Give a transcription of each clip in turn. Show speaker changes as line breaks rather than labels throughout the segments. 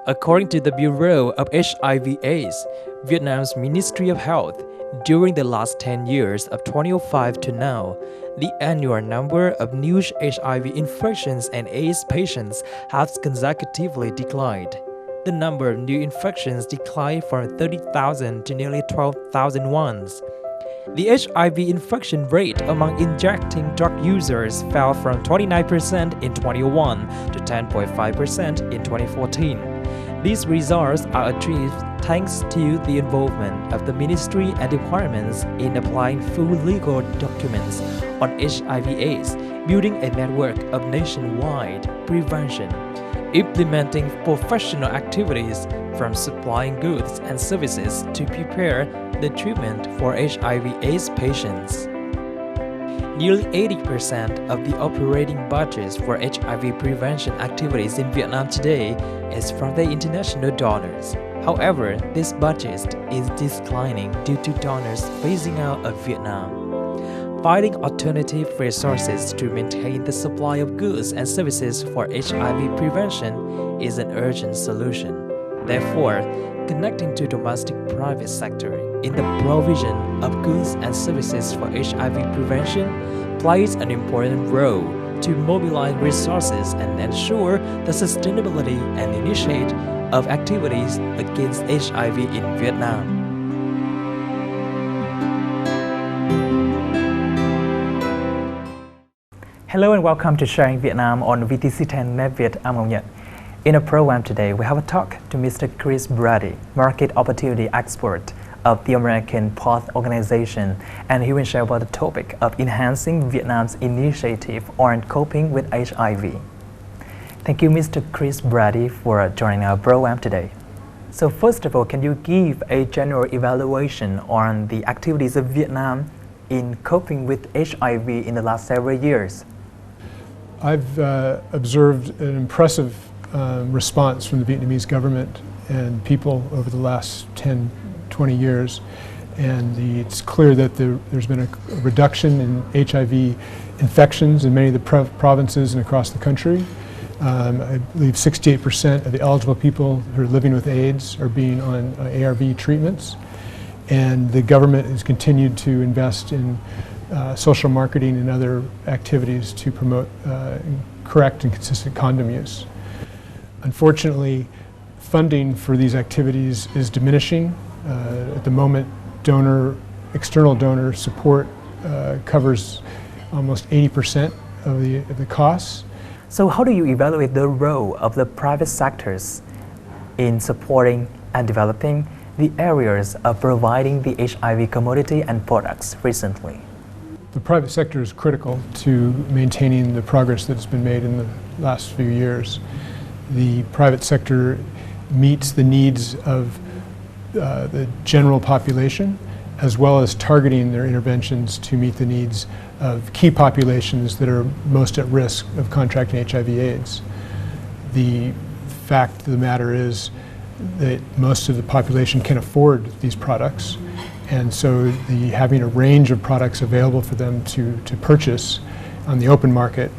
According to the Bureau of HIV/AIDS, Vietnam's Ministry of Health, during the last 10 years of 2005 to now, the annual number of new HIV infections and AIDS patients has consecutively declined. The number of new infections declined from 30,000 to nearly 12,000 ones. The HIV infection rate among injecting drug users fell from 29% in 2001 to 10.5% in 2014. These results are achieved thanks to the involvement of the ministry and departments in applying full legal documents on HIV/AIDS, building a network of nationwide prevention, implementing professional activities from supplying goods and services to prepare the treatment for HIV/AIDS patients. Nearly 80% of the operating budgets for HIV prevention activities in Vietnam today is from the international donors. However, this budget is declining due to donors phasing out of Vietnam. Finding alternative resources to maintain the supply of goods and services for HIV prevention is an urgent solution. Therefore, connecting to domestic private sector in the provision of goods and services for HIV prevention plays an important role to mobilize resources and ensure the sustainability and initiate of activities against HIV in Vietnam.
Hello and welcome to Sharing Vietnam on VTC10 Netviet Nhat. In our program today, we have a talk to Mr. BRADDY, Market Opportunity Expert of the American Path Organization, and he will share about the topic of enhancing Vietnam's initiative on coping with HIV. Thank you, Mr. BRADDY, for joining our program today. So first of all, can you give a general evaluation on the activities of Vietnam in coping with HIV in the last several years?
I've observed an impressive response from the Vietnamese government and people over the last 10, 20 years. And it's clear that there's been a reduction in HIV infections in many of the provinces and across the country. I believe 68% of the eligible people who are living with AIDS are being on ARV treatments. And the government has continued to invest in social marketing and other activities to promote correct and consistent condom use. Unfortunately, funding for these activities is diminishing. At the moment, external donor support covers almost 80% of the costs.
So how do you evaluate the role of the private sectors in supporting and developing the areas of providing the HIV commodity and products recently?
The private sector is critical to maintaining the progress that's been made in the last few years. The private sector meets the needs of the general population, as well as targeting their interventions to meet the needs of key populations that are most at risk of contracting HIV/AIDS. The fact of the matter is that most of the population can afford these products, and so having a range of products available for them to purchase on the open market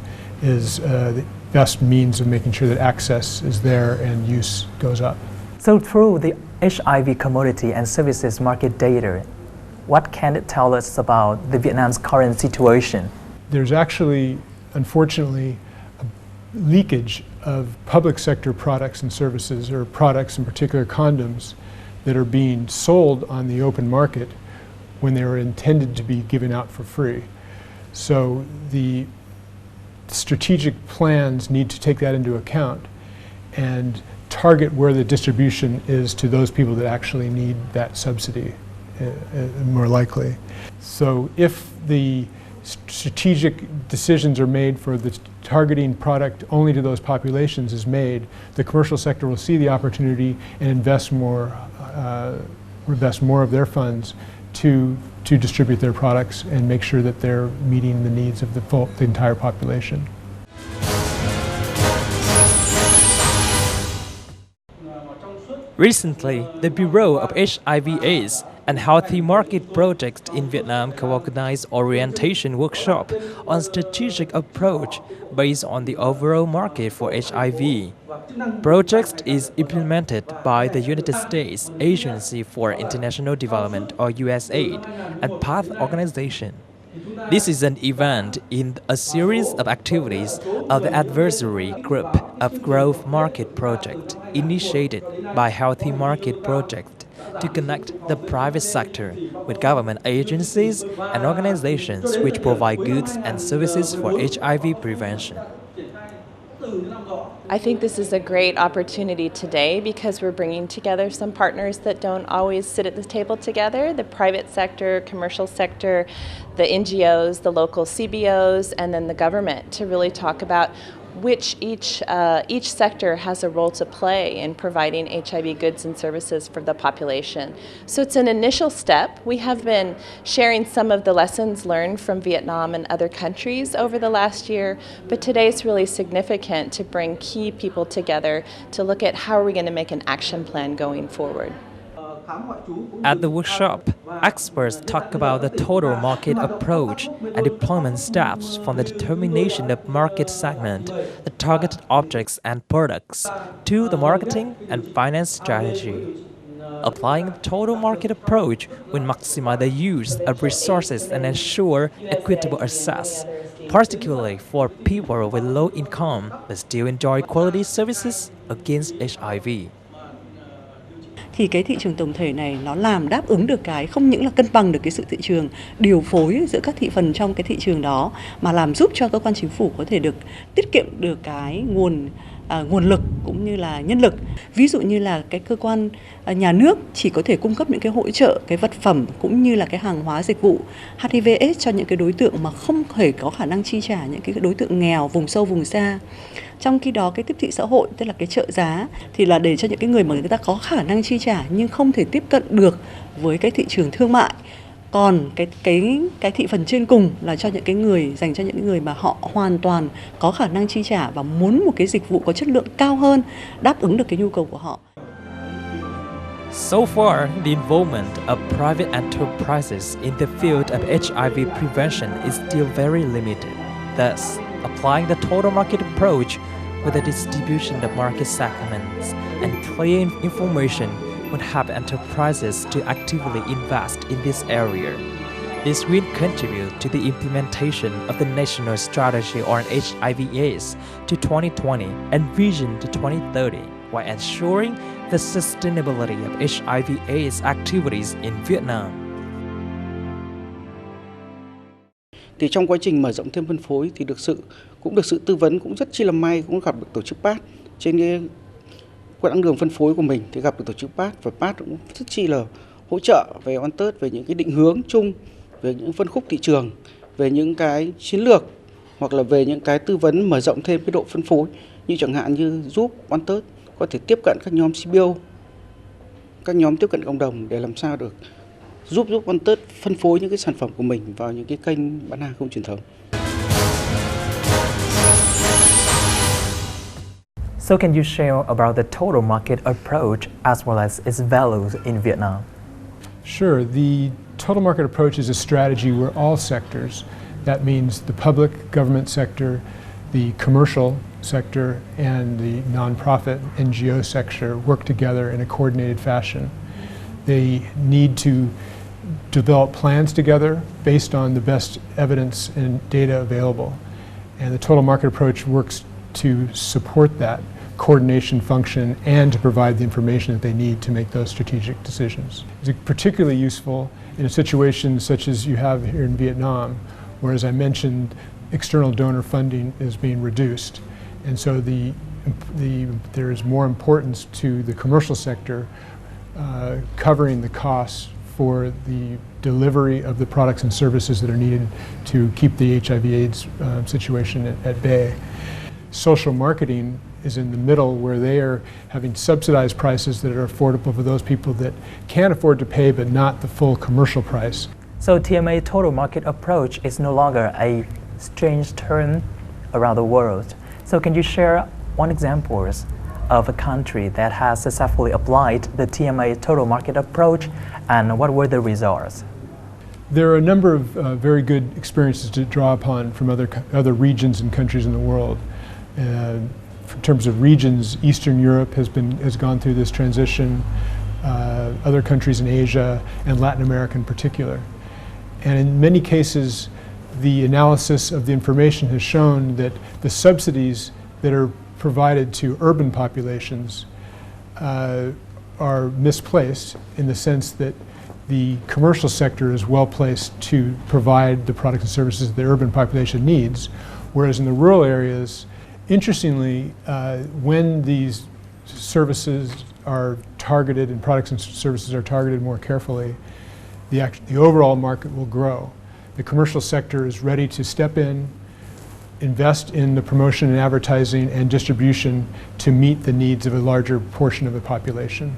is the best means of making sure that access is there and use goes up.
So through the HIV commodity and services market data, what can it tell us about the Vietnam's current situation?
There's actually, unfortunately, a leakage of public sector products and services, or products, in particular condoms, that are being sold on the open market when they were intended to be given out for free. So the strategic plans need to take that into account and target where the distribution is to those people that actually need that subsidy, more likely. So if the strategic decisions are made for the targeting product only to those populations is made, the commercial sector will see the opportunity and invest more of their funds to distribute their products and make sure that they're meeting the needs of the entire population.
Recently, the Bureau of HIV/AIDS and Healthy Market Project in Vietnam co-organized orientation workshop on strategic approach based on the overall market for HIV. Project is implemented by the United States Agency for International Development or USAID and PATH organization. This is an event in a series of activities of the advisory group of Growth Market Project initiated by Healthy Market Project to connect the private sector with government agencies and organizations which provide goods and services for HIV prevention.
I think this is a great opportunity today because we're bringing together some partners that don't always sit at the table together, the private sector, commercial sector, the NGOs, the local CBOs, and then the government to really talk about which each sector has a role to play in providing HIV goods and services for the population. So it's an initial step. We have been sharing some of the lessons learned from Vietnam and other countries over the last year, but today's really significant to bring key people together to look at how are we going to make an action plan going forward.
At the workshop, experts talk about the total market approach and deployment steps from the determination of market segment, the targeted objects and products, to the marketing and finance strategy. Applying the total market approach will maximize the use of resources and ensure equitable access, particularly for people with low income but still enjoy quality services against HIV.
Thì cái thị trường tổng thể này nó làm đáp ứng được cái không những là cân bằng được cái sự thị trường, điều phối giữa các thị phần trong cái thị trường đó, mà làm giúp cho cơ quan chính phủ có thể được tiết kiệm được cái nguồn lực cũng như là nhân lực. Ví dụ như là cái cơ quan nhà nước chỉ có thể cung cấp những cái hỗ trợ, cái vật phẩm cũng như là cái hàng hóa dịch vụ HIV/AIDS cho những cái đối tượng mà không thể có khả năng chi trả, những cái đối tượng nghèo, vùng sâu, vùng xa. Trong khi đó cái tiếp thị xã hội, tức là cái trợ giá, thì là để cho những cái người mà người ta có khả năng chi trả nhưng không thể tiếp cận được với cái thị trường thương mại. Còn cái thị phần trên cùng là cho những cái người, dành cho những người mà họ hoàn toàn có khả năng chi trả và muốn một cái dịch vụ có chất lượng cao hơn, đáp ứng được cái nhu cầu của họ.
So far, the involvement of private enterprises in the field of HIV prevention is still very limited. Thus, applying the total market approach with the distribution of market segments and clear information would help enterprises to actively invest in this area. This will contribute to the implementation of the National Strategy on HIV/AIDS to 2020 and Vision to 2030, while ensuring the sustainability of HIV/AIDS activities in Vietnam.
Thì trong quá trình mở rộng thêm phân phối thì cũng được sự tư vấn cũng rất chi là may, cũng gặp được tổ chức BRADDY trên cái quãng đường phân phối của mình, thì gặp được tổ chức BRADDY và BRADDY cũng rất chi là hỗ trợ về về những cái định hướng chung, về những phân khúc thị trường, về những cái chiến lược hoặc là về những cái tư vấn mở rộng thêm cái độ phân phối, như chẳng hạn như giúp BRADDY có thể tiếp cận các nhóm CBO, các nhóm tiếp cận cộng đồng để làm sao được giúp BRADDY phân phối những cái sản phẩm của mình vào những cái kênh bán hàng không truyền thống.
So can you share about the total market approach as well as its values in Vietnam?
Sure. The total market approach is a strategy where all sectors, that means the public government sector, the commercial sector, and the nonprofit NGO sector, work together in a coordinated fashion. They need to develop plans together based on the best evidence and data available. And the total market approach works to support that coordination function and to provide the information that they need to make those strategic decisions. It's particularly useful in a situation such as you have here in Vietnam, where, as I mentioned, external donor funding is being reduced. And so there is more importance to the commercial sector covering the costs for the delivery of the products and services that are needed to keep the HIV/AIDS situation at bay. Social marketing is in the middle, where they are having subsidized prices that are affordable for those people that can afford to pay but not the full commercial price.
So TMA total market approach is no longer a strange term around the world. So can you share one examples of a country that has successfully applied the TMA total market approach, and what were the results?
There are a number of very good experiences to draw upon from other regions and countries in the world. In terms of regions, Eastern Europe has gone through this transition, other countries in Asia and Latin America in particular. And in many cases, the analysis of the information has shown that the subsidies that are provided to urban populations are misplaced, in the sense that the commercial sector is well placed to provide the products and services the urban population needs, whereas in the rural areas, interestingly, when these services are targeted and products and services are targeted more carefully, the overall market will grow. The commercial sector is ready to step in, invest in the promotion and advertising and distribution to meet the needs of a larger portion of the population.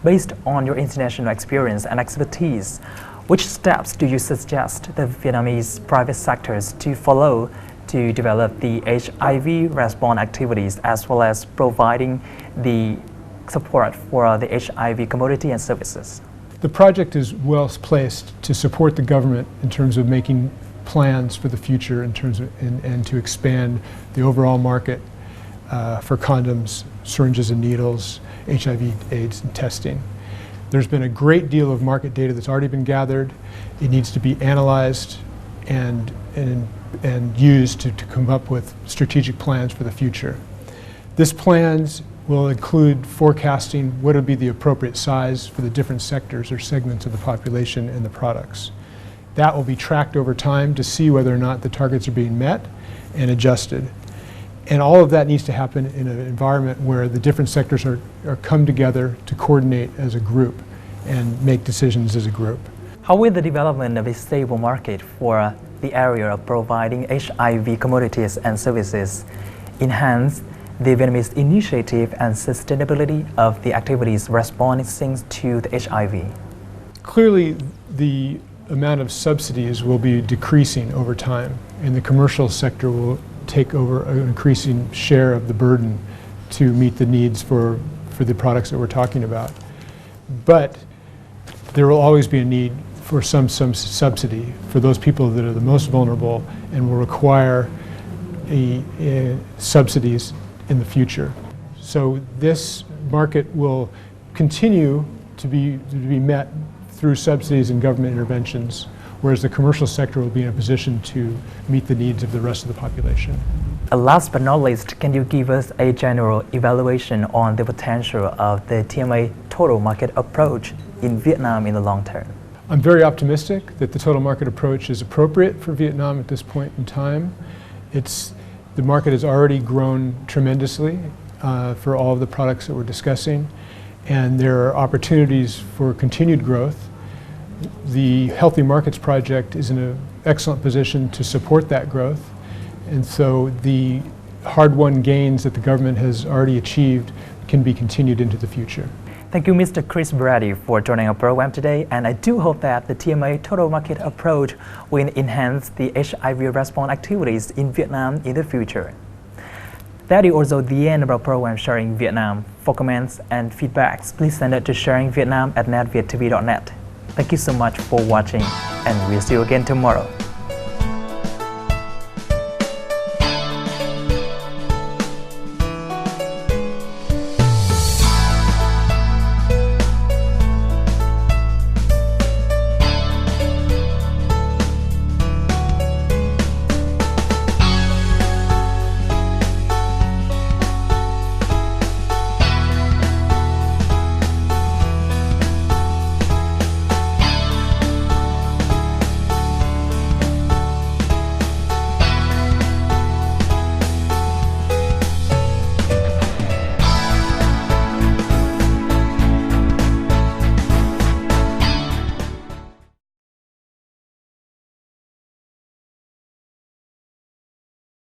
Based on your international experience and expertise, which steps do you suggest the Vietnamese private sectors to follow to develop the HIV response activities, as well as providing the support for the HIV commodity and services?
The project is well placed to support the government in terms of making plans for the future, in terms of, and to expand the overall market for condoms, syringes and needles, HIV, AIDS, and testing. There's been a great deal of market data that's already been gathered. It needs to be analyzed and used to come up with strategic plans for the future. This plans will include forecasting what would be the appropriate size for the different sectors or segments of the population and the products. That will be tracked over time to see whether or not the targets are being met and adjusted. And all of that needs to happen in an environment where the different sectors are come together to coordinate as a group and make decisions as a group.
How will the development of a stable market for the area of providing HIV commodities and services enhance the Vietnamese initiative and sustainability of the activities responding to the HIV?
Clearly, the amount of subsidies will be decreasing over time, and the commercial sector will take over an increasing share of the burden to meet the needs for the products that we're talking about. But there will always be a need for some subsidy for those people that are the most vulnerable and will require subsidies in the future. So this market will continue to be met through subsidies and government interventions, whereas the commercial sector will be in a position to meet the needs of the rest of the population.
Last but not least, can you give us a general evaluation on the potential of the TMA total market approach in Vietnam in the long term?
I'm very optimistic that the total market approach is appropriate for Vietnam at this point in time. The market has already grown tremendously for all of the products that we're discussing, and there are opportunities for continued growth. The Healthy Markets Project is in an excellent position to support that growth, and so the hard-won gains that the government has already achieved can be continued into the future.
Thank you, Mr. Chris BRADDY, for joining our program today, and I do hope that the TMA total market approach will enhance the HIV response activities in Vietnam in the future. That is also the end of our program Sharing Vietnam. For comments and feedbacks, please send it to sharingvietnam@NatvietTV.net. Thank you so much for watching, and we'll see you again tomorrow.